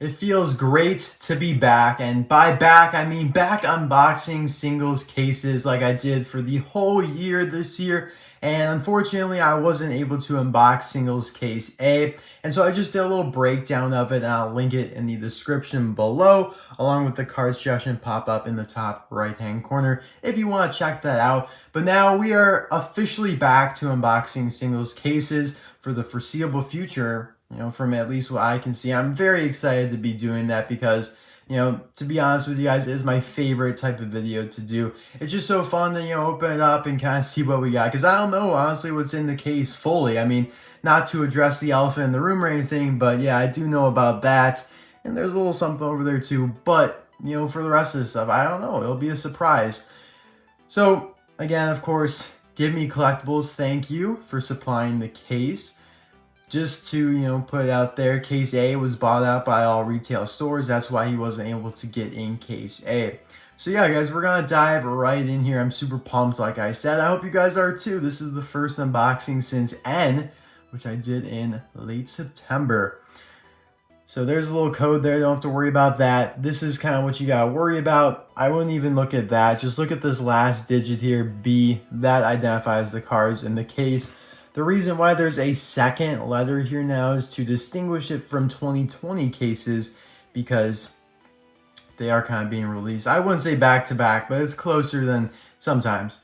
It feels great to be back, and by back, I mean back unboxing singles cases like I did for the whole year this year. And unfortunately, I wasn't able to unbox singles case A, and so I just did a little breakdown of it, and I'll link it in the description below, along with the card suggestion pop-up in the top right-hand corner if you want to check that out. But now we are officially back to unboxing singles cases for the foreseeable future. You know, from at least what I can see. I'm very excited to be doing that because, you know, to be honest with you guys, it is my favorite type of video to do. It's just so fun to, you know, open it up and kind of see what we got. Because I don't know, honestly, what's in the case fully. I mean, not to address the elephant in the room or anything, but yeah, I do know about that. And there's a little something over there too. But, you know, for the rest of the stuff, I don't know. It'll be a surprise. So, again, of course, GetMeCollectibles, thank you for supplying the case. Just to, you know, put it out there, Case A was bought out by all retail stores. That's why he wasn't able to get in Case A. So yeah, guys, we're going to dive right in here. I'm super pumped, like I said. I hope you guys are too. This is the first unboxing since N, which I did in late September. So there's a little code there. Don't have to worry about that. This is kind of what you got to worry about. I wouldn't even look at that. Just look at this last digit here, B. That identifies the cards in the case. The reason why there's a second letter here now is to distinguish it from 2020 cases because they are kind of being released. I wouldn't say back to back, but it's closer than sometimes.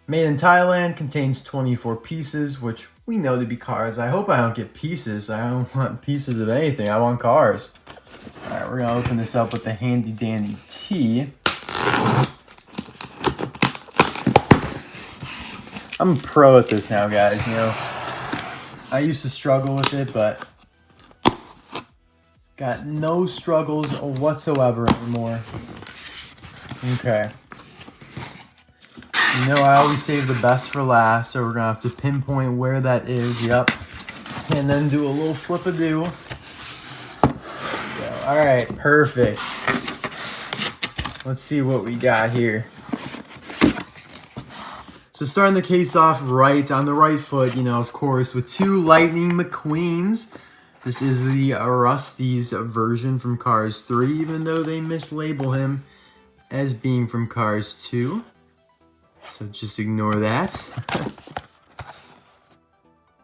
Made in Thailand contains 24 pieces, which we know to be cars. I hope I don't get pieces. I don't want pieces of anything. I want cars. All right, we're going to open this up with the handy dandy T. I'm a pro at this now, guys, you know. I used to struggle with it, but got no struggles whatsoever anymore. Okay. You know, I always save the best for last, so we're going to have to pinpoint where that is. Yep. And then do a little flip-a-do. So, all right, perfect. Let's see what we got here. So starting the case off right on the right foot, you know, of course, with two Lightning McQueens. This is the Rust-eze version from Cars 3, even though they mislabel him as being from Cars 2. So just ignore that.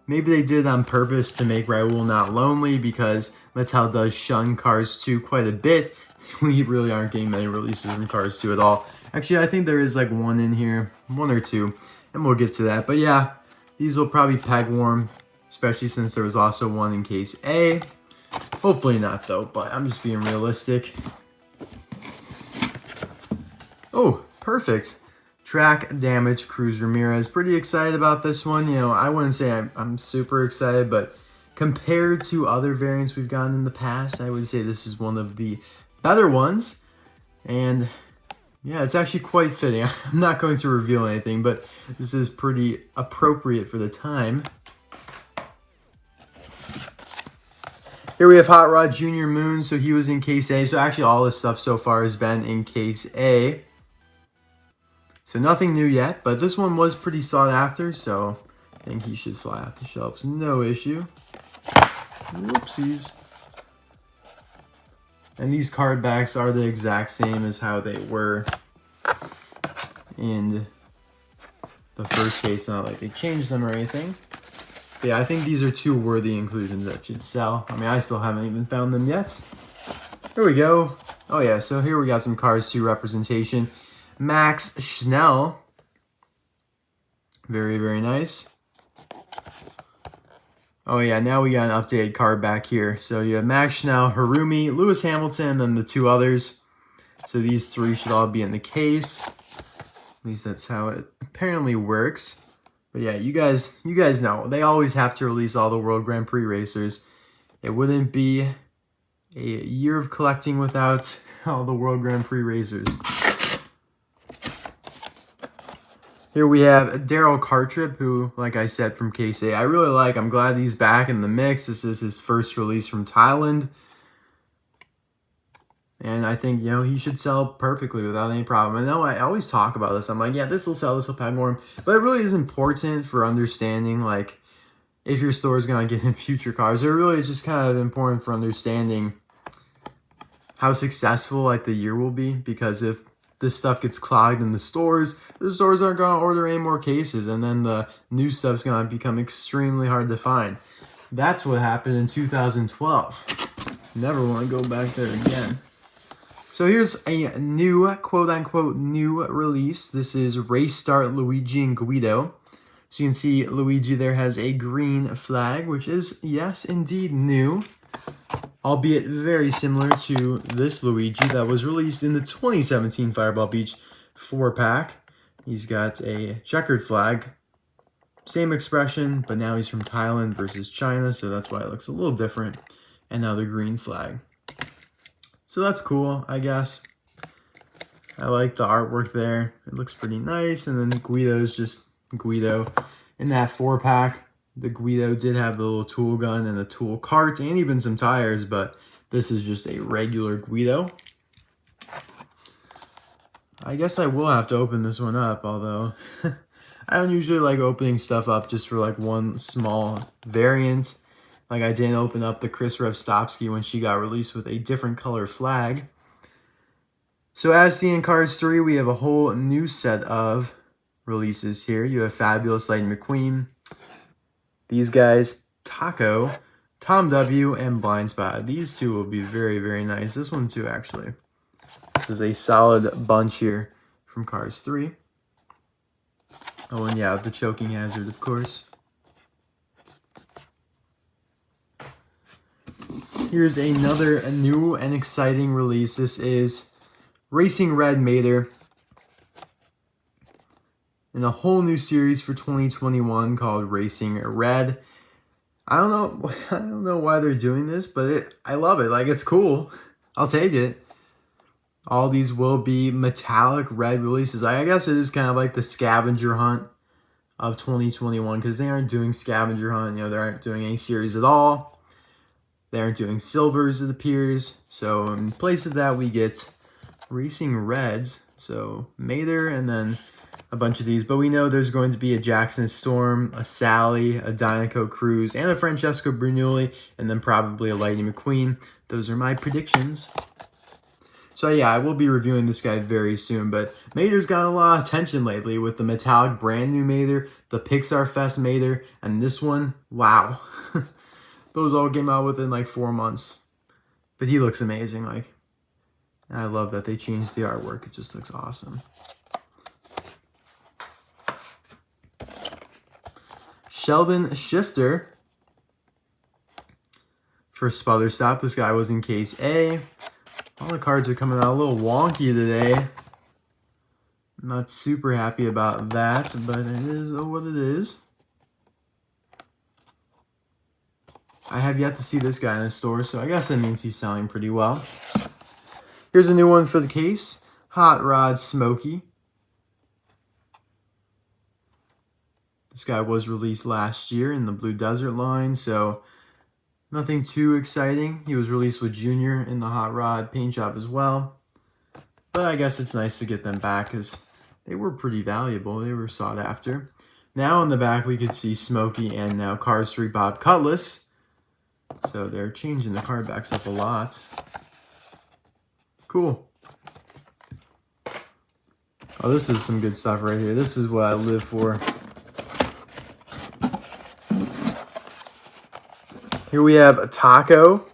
Maybe they did it on purpose to make Raul not lonely because Mattel does shun Cars 2 quite a bit. We really aren't getting many releases from Cars 2 at all. Actually, I think there is like one in here, one or two, and we'll get to that. But yeah, these will probably peg warm, especially since there was also one in Case A. Hopefully not though, but I'm just being realistic. Oh, perfect. Track damage, Cruz Ramirez. Pretty excited about this one. You know, I wouldn't say I'm super excited, but compared to other variants we've gotten in the past, I would say this is one of the better ones. And yeah, it's actually quite fitting. I'm not going to reveal anything, but this is pretty appropriate for the time. Here we have Hot Rod Jr. Moon, so he was in Case A. So actually all this stuff so far has been in Case A. So nothing new yet, but this one was pretty sought after, so I think he should fly off the shelves. No issue. Whoopsies. And these card backs are the exact same as how they were in the first case. Not like they changed them or anything. But yeah, I think these are two worthy inclusions that should sell. I mean, I still haven't even found them yet. Here we go. Oh yeah, so here we got some Cars 2 representation. Max Schnell. Very, very nice. Oh yeah, now we got an updated card back here. So you have Max Schnell, Harumi, Lewis Hamilton, and then the two others. So these three should all be in the case. At least that's how it apparently works. But yeah, you guys know, they always have to release all the World Grand Prix racers. It wouldn't be a year of collecting without all the World Grand Prix racers. Here we have Daryl Cartrip, who, like I said, from Case A, I really like. I'm glad he's back in the mix. This is his first release from Thailand. And I think, you know, he should sell perfectly without any problem. I know I always talk about this. I'm like, yeah, this will sell, this will peg warm. But it really is important for understanding, like, if your store is going to get in future cars. It really is just kind of important for understanding how successful like the year will be, because if this stuff gets clogged in the stores aren't going to order any more cases, and then the new stuff's going to become extremely hard to find. That's what happened in 2012. Never want to go back there again. So here's a new, quote-unquote, new release. This is Race Start Luigi and Guido. So you can see Luigi there has a green flag, which is, yes, indeed new. Albeit very similar to this Luigi that was released in the 2017 Fireball Beach 4-pack. He's got a checkered flag. Same expression, but now he's from Thailand versus China, so that's why it looks a little different. And now the green flag. So that's cool, I guess. I like the artwork there. It looks pretty nice. And then Guido's just Guido. In that 4-pack, the Guido did have the little tool gun and a tool cart and even some tires, but this is just a regular Guido. I guess I will have to open this one up, although I don't usually like opening stuff up just for like one small variant. Like I didn't open up the Chris Revstovsky when she got released with a different color flag. So as seen in Cards 3, we have a whole new set of releases here. You have Fabulous Lightning McQueen, these guys, Taco, Tom W, and Blind Spot. These two will be very, very nice. This one too, actually. This is a solid bunch here from Cars 3. Oh, and yeah, the choking hazard, of course. Here's another new and exciting release. This is Racing Red Mater in a whole new series for 2021 called Racing Red. I don't know why they're doing this, but I love it. Like, it's cool. I'll take it. All these will be metallic red releases. I guess it is kind of like the scavenger hunt of 2021, because they aren't doing scavenger hunt. You know, they aren't doing any series at all. They aren't doing silvers, it appears. So in place of that, we get Racing Reds. So Mater and then a bunch of these, but we know there's going to be a Jackson Storm, a Sally, a Dynaco Cruz, and a Francesco Bernoulli, and then probably a Lightning McQueen. Those are my predictions. So yeah, I will be reviewing this guy very soon, but Mater's got a lot of attention lately with the metallic brand new Mater, the Pixar Fest Mater, and this one, wow. Those all came out within like 4 months. But he looks amazing, like. I love that they changed the artwork. It just looks awesome. Sheldon Shifter for Sputher Stop. This guy was in case A. All the cards are coming out a little wonky today. I'm not super happy about that, but it is what it is. I have yet to see this guy in the store, so I guess that means he's selling pretty well. Here's a new one for the case. Hot Rod Smokey. This guy was released last year in the Blue Desert line, so nothing too exciting. He was released with Junior in the Hot Rod paint shop as well. But I guess it's nice to get them back because they were pretty valuable. They were sought after. Now on the back we could see Smokey and now Cars 3 Bob Cutlass. So they're changing the card backs up a lot. Cool. Oh, this is some good stuff right here. This is what I live for. Here we have a Taco,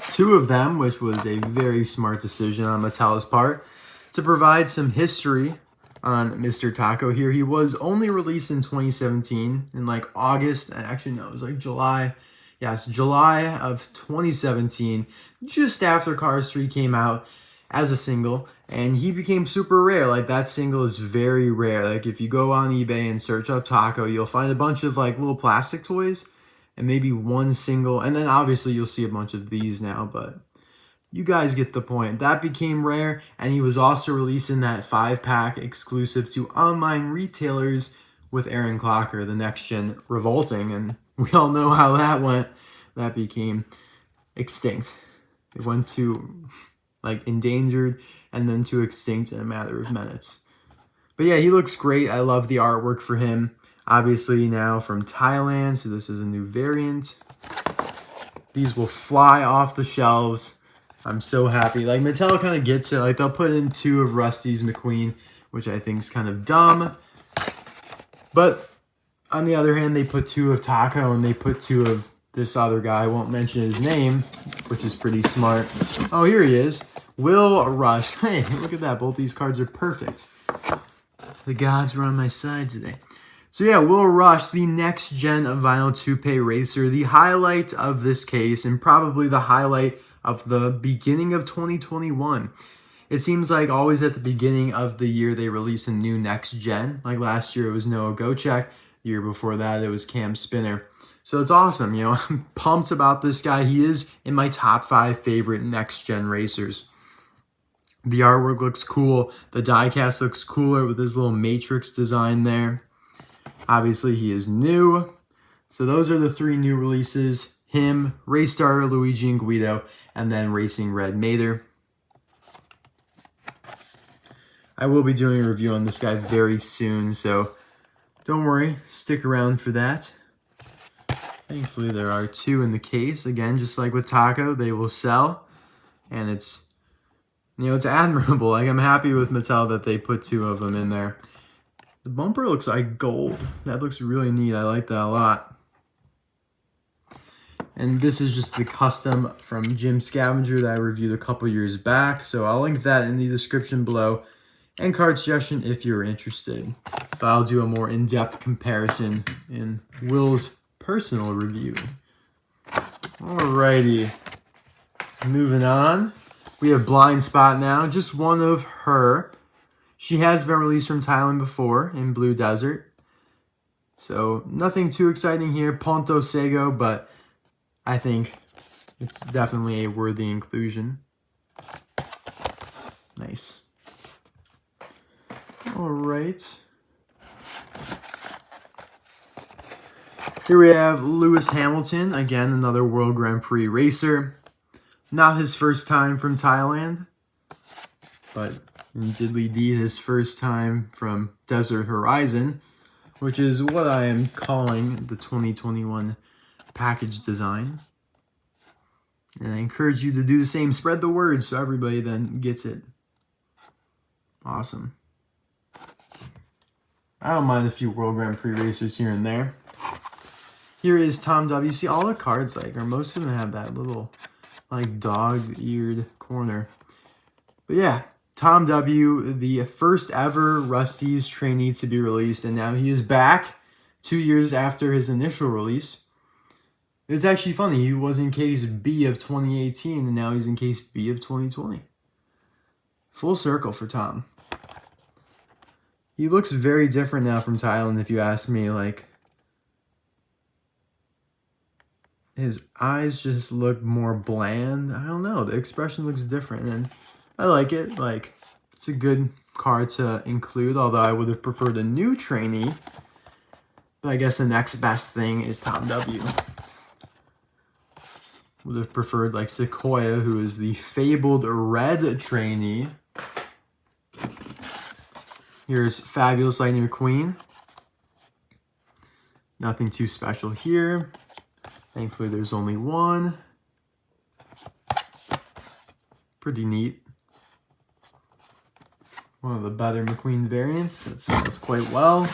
2 of them, which was a very smart decision on Mattel's part to provide some history on Mr. Taco here. He was only released in 2017 in like August. Actually, no, it was like July. Yes, July of 2017, just after Cars 3 came out as a single, and he became super rare. Like, that single is very rare. Like, if you go on eBay and search up Taco, you'll find a bunch of like little plastic toys and maybe one single, and then obviously you'll see a bunch of these now, but you guys get the point. That became rare, and he was also released in that 5-pack exclusive to online retailers with Aaron Clocker, the next gen revolting, and we all know how that went. That became extinct. It went to like endangered and then to extinct in a matter of minutes. But yeah, he looks great. I love the artwork for him. Obviously now from Thailand, so this is a new variant. These will fly off the shelves I'm so happy. Like, Mattel kind of gets it. Like, they'll put in 2 of Rust-eze McQueen, which I think is kind of dumb. But on the other hand, they put 2 of Taco, and they put 2 of this other guy. I won't mention his name, which is pretty smart. Oh, here he is. Will Rusch. Hey, look at that. Both these cards are perfect. The gods were on my side today. So yeah, Will Rusch, the next gen of vinyl Toupee racer, the highlight of this case, and probably the highlight of the beginning of 2021. It seems like always at the beginning of the year they release a new next gen. Like last year it was Noah Gochek. The year before that it was Cam Spinner. So it's awesome, you know. I'm pumped about this guy. He is in my top 5 favorite next gen racers. The artwork looks cool. The diecast looks cooler with his little matrix design there. Obviously, he is new. So those are the 3 new releases. Him, Race Starter, Luigi, and Guido, and then Racing Red Mater. I will be doing a review on this guy very soon, so don't worry. Stick around for that. Thankfully, there are 2 in the case. Again, just like with Taco, they will sell. And it's, you know, it's admirable. Like, I'm happy with Mattel that they put 2 of them in there. The bumper looks like gold. That looks really neat. I like that a lot. And this is just the custom from Jim Scavenger that I reviewed a couple years back. So I'll link that in the description below. And card suggestion if you're interested. But I'll do a more in-depth comparison in Will's personal review. Alrighty. Moving on. We have Blind Spot now. Just one of her. She has been released from Thailand before in Blue Desert. So nothing too exciting here. Ponto Sego, but I think it's definitely a worthy inclusion. Nice. All right. Here we have Lewis Hamilton. Again, another World Grand Prix racer. Not his first time from Thailand, but diddly dee his first time from Desert Horizon, which is what I am calling the 2021 package design. And I encourage you to do the same. Spread the word so everybody then gets it. Awesome. I don't mind a few World Grand Prix racers here and there. Here is Tom W. See, all the cards, like, or most of them have that little, like, dog-eared corner. But yeah, Tom W., the first ever Rust-eze trainee to be released, and now he is back 2 years after his initial release. It's actually funny, he was in case B of 2018, and now he's in case B of 2020. Full circle for Tom. He looks very different now from Thailand, if you ask me. Like, his eyes just look more bland. I don't know, the expression looks different, and I like it. Like, it's a good card to include, although I would have preferred a new trainee. But I guess the next best thing is Tom W. Would have preferred, like, Sequoia, who is the fabled red trainee. Here's Fabulous Lightning McQueen. Nothing too special here. Thankfully, there's only one. Pretty neat. One of the better McQueen variants. That sells quite well.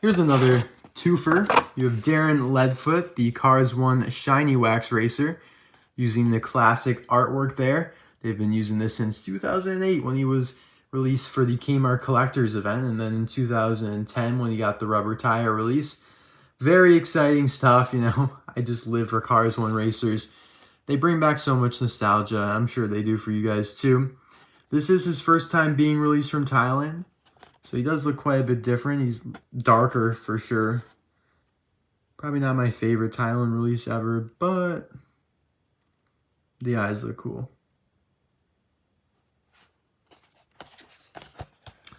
Here's another twofer. You have Darren Leadfoot, the Cars 1 Shiny Wax Racer, using the classic artwork there. They've been using this since 2008 when he was released for the Kmart Collectors event, and then in 2010 when he got the rubber tire release. Very exciting stuff, you know. I just live for Cars 1 racers. They bring back so much nostalgia. I'm sure they do for you guys too. This is his first time being released from Thailand, so he does look quite a bit different. He's darker for sure. Probably not my favorite Thailand release ever, but the eyes look cool.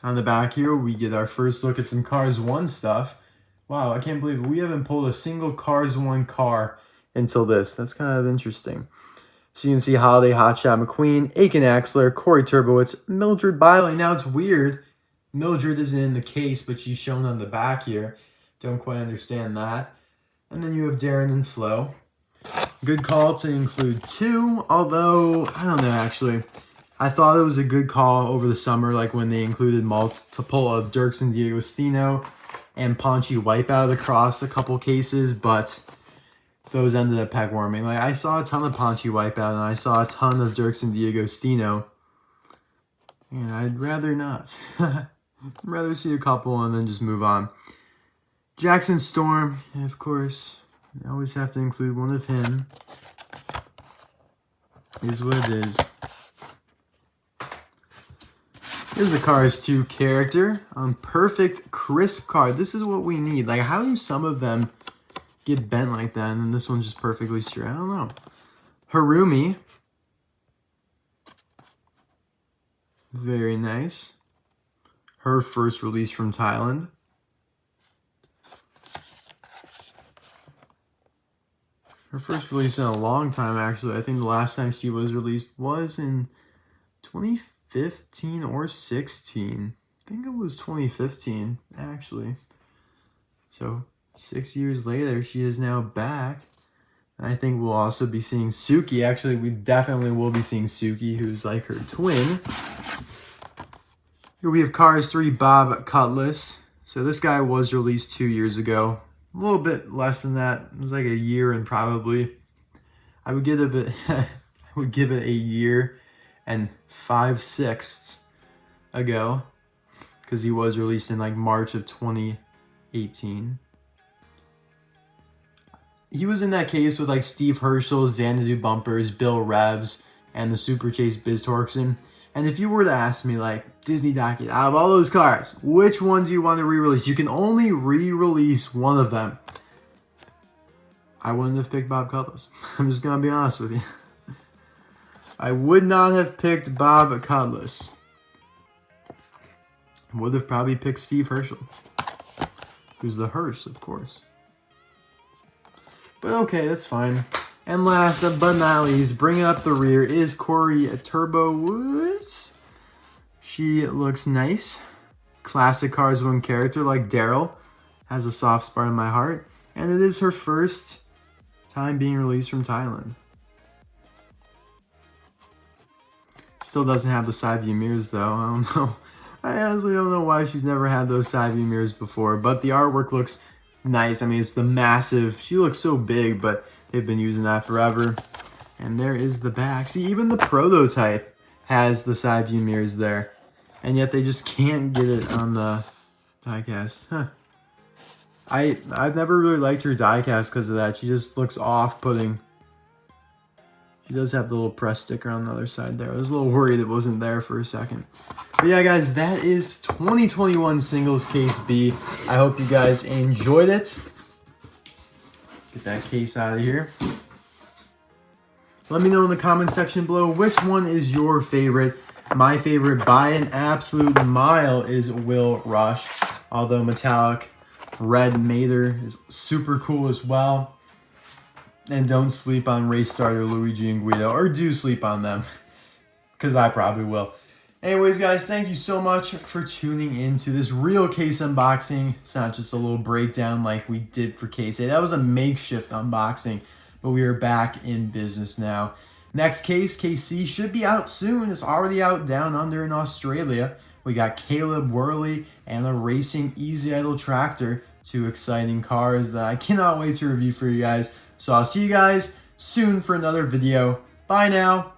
On the back here, we get our first look at some Cars 1 stuff. Wow, I can't believe it. We haven't pulled a single Cars 1 car until this. That's kind of interesting. So you can see Holiday, Hotshot McQueen, Aiken Axler, Kori Turbowitz, Mildred Biley. Now it's weird. Mildred isn't in the case, but she's shown on the back here. Don't quite understand that. And then you have Darren and Flo. Good call to include 2, although, I don't know, actually. I thought it was a good call over the summer, like when they included multiple of Dirks and D'Agostino and Paunchy Wipeout across a couple cases, but those ended up pack warming. Like, I saw a ton of Paunchy Wipeout, and I saw a ton of Dirks and D'Agostino, and I'd rather not. I'd rather see a couple and then just move on. Jackson Storm, and of course, I always have to include one of him. Is what it is. Here's a Cars 2 character on perfect crisp card. This is what we need. Like, how do some of them get bent like that and then this one's just perfectly straight? I don't know. Harumi. Very nice. Her first release from Thailand. Her first release in a long time, actually. I think the last time she was released was in 2015 or 16. I think it was 2015, actually. So 6 years later, she is now back. And I think we'll also be seeing Suki. Actually, we definitely will be seeing Suki, who's like her twin. Here we have Cars 3 Bob Cutlass. So this guy was released 2 years ago. A little bit less than that. It was like a year and probably I would give it I would give it a year and 5/6 ago, because he was released in like March of 2018. He was in that case with like Steve Herschel, Xanadu Bumpers, Bill Revs, and the Super Chase Biz Torxon. And if you were to ask me, like, Disney Docket, out of all those cars, which one do you want to re-release? You can only re-release one of them. I wouldn't have picked Bob Cutlass. I'm just going to be honest with you. I would not have picked Bob Cutlass. I would have probably picked Steve Herschel, who's the Hirsch, of course. But okay, that's fine. And last but not least, bringing up the rear is Kori Turbowitz. She looks nice. Classic Cars 1 character like Daryl. Has a soft spot in my heart. And it is her first time being released from Thailand. Still doesn't have the side view mirrors though. I don't know. I honestly don't know why she's never had those side view mirrors before. But the artwork looks nice. I mean, it's the massive. She looks so big, but they've been using that forever. And there is the back. See, even the prototype has the side view mirrors there. And yet they just can't get it on the diecast. Huh. I've never really liked her diecast because of that. She just looks off-putting. She does have the little press sticker on the other side there. I was a little worried it wasn't there for a second. But yeah, guys, that is 2021 Singles Case B. I hope you guys enjoyed it. Get that case out of here. Let me know in the comment section below which one is your favorite. My favorite by an absolute mile is Will Rusch. Although metallic red Mater is super cool as well. And don't sleep on Race Starter Luigi and Guido. Or do sleep on them, because I probably will. Anyways, guys, thank you so much for tuning in to this real case unboxing. It's not just a little breakdown like we did for Case A. That was a makeshift unboxing, but we are back in business now. Next case, Case C, should be out soon. It's already out down under in Australia. We got Caleb Worley and a Racing Easy Idle Tractor. 2 exciting cars that I cannot wait to review for you guys. So I'll see you guys soon for another video. Bye now.